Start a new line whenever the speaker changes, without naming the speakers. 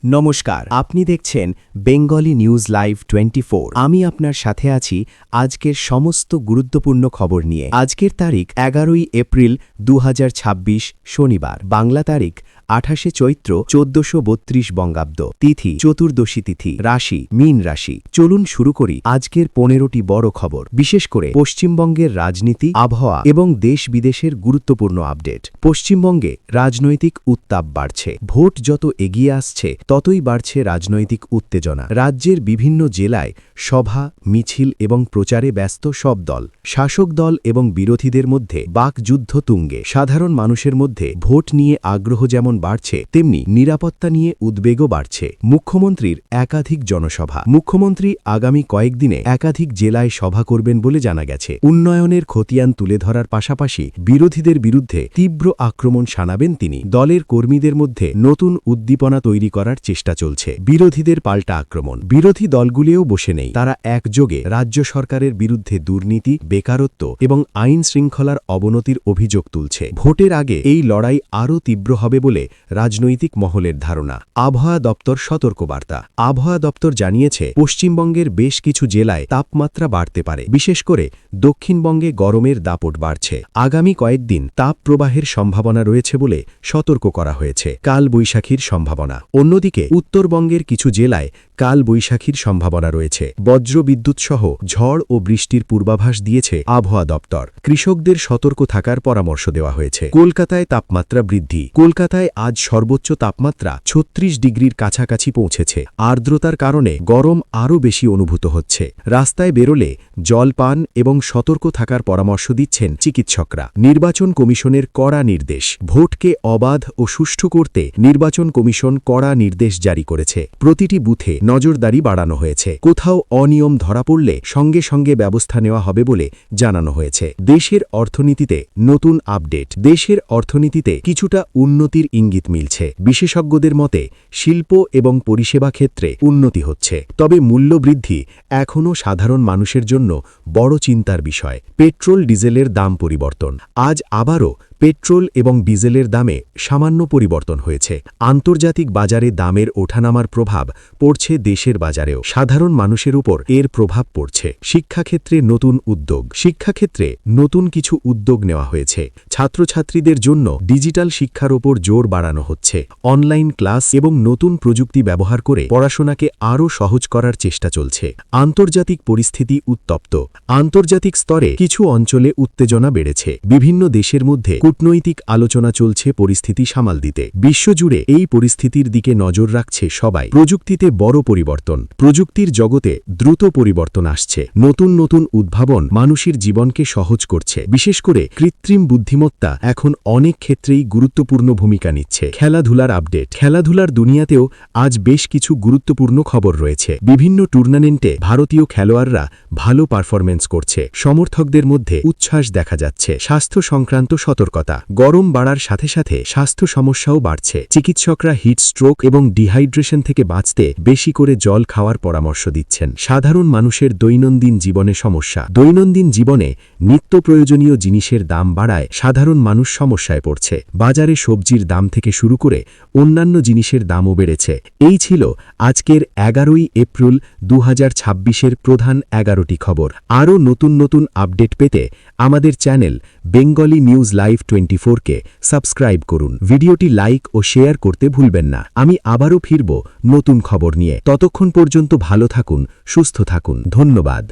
নমস্কার, আপনি দেখছেন বেঙ্গলি নিউজ লাইভ 24। আমি আপনার সাথে আছি আজকের সমস্ত গুরুত্বপূর্ণ খবর নিয়ে। আজকের তারিখ 11 এপ্রিল 2026 শনিবার। বাংলা তারিখ 28 চৈত্র 1432 বঙ্গাব্দ। তিথি চতুর্দশী তিথি। রাশি মীন রাশি। চলুন শুরু করি আজকের 15টি বড় খবর, বিশেষ করে পশ্চিমবঙ্গের রাজনীতি, আবহাওয়া এবং দেশ বিদেশের গুরুত্বপূর্ণ আপডেট। পশ্চিমবঙ্গে রাজনৈতিক উত্তাপ বাড়ছে। ভোট যত এগিয়ে আসছে ততই বাড়ছে রাজনৈতিক উত্তেজনা। রাজ্যের বিভিন্ন জেলায় সভা, মিছিল এবং প্রচারে ব্যস্ত সব দল। শাসক দল এবং বিরোধীদের মধ্যে বাকযুদ্ধ তুঙ্গে। সাধারণ মানুষের মধ্যে ভোট নিয়ে আগ্রহ যেমন বাড়ছে, তেমনি নিরাপত্তা নিয়ে উদ্বেগও বাড়ছে। মুখ্যমন্ত্রীর একাধিক জনসভা। মুখ্যমন্ত্রী আগামী কয়েকদিনে একাধিক জেলায় সভা করবেন বলে জানা গেছে। উন্নয়নের খতিয়ান তুলে ধরার পাশাপাশি বিরোধীদের বিরুদ্ধে তীব্র আক্রমণ শানাবেন তিনি। দলের কর্মীদের মধ্যে নতুন উদ্দীপনা তৈরি করার চেষ্টা চলছে। বিরোধীদের পাল্টা আক্রমণ। বিরোধী দলগুলিও বসে নেই, তারা একযোগে রাজ্য সরকারের বিরুদ্ধে দুর্নীতি, বেকারত্ব এবং আইন শৃঙ্খলার অবনতির অভিযোগ তুলছে। ভোটের আগে এই লড়াই আরও তীব্র হবে বলে রাজনৈতিক মহলের ধারণা। আবহাওয়া দপ্তর সতর্কবার্তা। আবহাওয়া দপ্তর জানিয়েছে, পশ্চিমবঙ্গের বেশ কিছু জেলায় তাপমাত্রা বাড়তে পারে। বিশেষ করে দক্ষিণবঙ্গে গরমের দাপট বাড়ছে। আগামী কয়েকদিন তাপ প্রবাহের সম্ভাবনা রয়েছে বলে সতর্ক করা হয়েছে। কাল বৈশাখীর সম্ভাবনা। অন্যদিকে উত্তরবঙ্গের কিছু জেলায় কাল বৈশাখীর সম্ভাবনা রয়েছে। বজ্রবিদ্যুৎ সহ ঝড় ও বৃষ্টির পূর্বাভাস দিয়েছে আবহাওয়া দপ্তর। কৃষকদের সতর্ক থাকার পরামর্শ দেওয়া হয়েছে। কলকাতায় তাপমাত্রা বৃদ্ধি। কলকাতায় আজ সর্বোচ্চ তাপমাত্রা 36 ডিগ্রির কাছাকাছি পৌঁছেছে। আর্দ্রতার কারণে গরম আরও বেশি অনুভূত হচ্ছে। রাস্তায় বেরোলে জল পান এবং সতর্ক থাকার পরামর্শ দিচ্ছেন চিকিৎসকরা। নির্বাচন কমিশনের কড়া নির্দেশ। ভোটকে অবাধ ও সুষ্ঠু করতে নির্বাচন কমিশন কড়া নির্দেশ জারি করেছে। প্রতিটি বুথে নজরদারি বাড়ানো হয়েছে। কোথাও অনিয়ম ধরা পড়লে সঙ্গে সঙ্গে ব্যবস্থা নেওয়া হবে বলে জানানো হয়েছে। দেশের অর্থনীতিতে নতুন আপডেট। দেশের অর্থনীতিতে কিছুটা উন্নতির ইঙ্গিত মিলছে। বিশেষজ্ঞদের মতে শিল্প এবং পরিষেবা ক্ষেত্রে উন্নতি হচ্ছে। তবে মূল্যবৃদ্ধি এখনও সাধারণ মানুষের জন্য বড় চিন্তার বিষয়। পেট্রোল ডিজেলের দাম পরিবর্তন। আজ আবারও পেট্রোল এবং ডিজেলের দামে সামান্য পরিবর্তন হয়েছে। আন্তর্জাতিক বাজারে দামের ওঠানামার প্রভাব পড়ছে দেশের বাজারেও। সাধারণ মানুষের উপর এর প্রভাব পড়ছে। শিক্ষাক্ষেত্রে নতুন উদ্যোগ। শিক্ষাক্ষেত্রে নতুন কিছু উদ্যোগ নেওয়া হয়েছে। ছাত্রছাত্রীদের জন্য ডিজিটাল শিক্ষার ওপর জোর বাড়ানো হচ্ছে। অনলাইন ক্লাস এবং নতুন প্রযুক্তি ব্যবহার করে পড়াশোনাকে আরও সহজ করার চেষ্টা চলছে। আন্তর্জাতিক পরিস্থিতি উত্তপ্ত। আন্তর্জাতিক স্তরে কিছু অঞ্চলে উত্তেজনা বেড়েছে। বিভিন্ন দেশের মধ্যে কূটনৈতিক আলোচনা চলছে পরিস্থিতি সামাল দিতে। বিশ্বজুড়ে এই পরিস্থিতির দিকে নজর রাখছে সবাই। প্রযুক্তিতে বড় পরিবর্তন। প্রযুক্তির জগতে দ্রুত পরিবর্তন আসছে। নতুন নতুন উদ্ভাবন মানুষের জীবনকে সহজ করছে। বিশেষ করে কৃত্রিম বুদ্ধিমত্তা এখন অনেক ক্ষেত্রেই গুরুত্বপূর্ণ ভূমিকা নিচ্ছে। খেলাধুলার আপডেট। খেলাধুলার দুনিয়াতেও আজ বেশ কিছু গুরুত্বপূর্ণ খবর রয়েছে। বিভিন্ন টুর্নামেন্টে ভারতীয় খেলোয়াড়রা ভালো পারফরমেন্স করছে। সমর্থকদের মধ্যে উচ্ছ্বাস দেখা যাচ্ছে। স্বাস্থ্য সংক্রান্ত সতর্কতা। গরম বাড়ার সাথে সাথে স্বাস্থ্য সমস্যাও বাড়ছে। চিকিৎসকরা হিট স্ট্রোক এবং ডিহাইড্রেশন থেকে বাঁচতে বেশি করে জল খাওয়ার পরামর্শ দিচ্ছেন। সাধারণ মানুষের দৈনন্দিন জীবনে সমস্যা। দৈনন্দিন জীবনে নিত্য প্রয়োজনীয় জিনিসের দাম বাড়ায় সাধারণ মানুষ সমস্যায় পড়ছে। বাজারে সবজির দাম থেকে শুরু করে অন্যান্য জিনিসের দামও বেড়েছে। এই ছিল আজকের 11 এপ্রিল 2026-এর প্রধান 11টি খবর। আরও নতুন নতুন আপডেট পেতে আমাদের চ্যানেল বেঙ্গলি নিউজ লাইভ 24-কে সাবস্ক্রাইব করুন। ভিডিওটি লাইক ও শেয়ার করতে ভুলবেন না। আমি আবারও ফিরব নতুন খবর নিয়ে। ততক্ষণ পর্যন্ত ভালো থাকুন, সুস্থ থাকুন। ধন্যবাদ।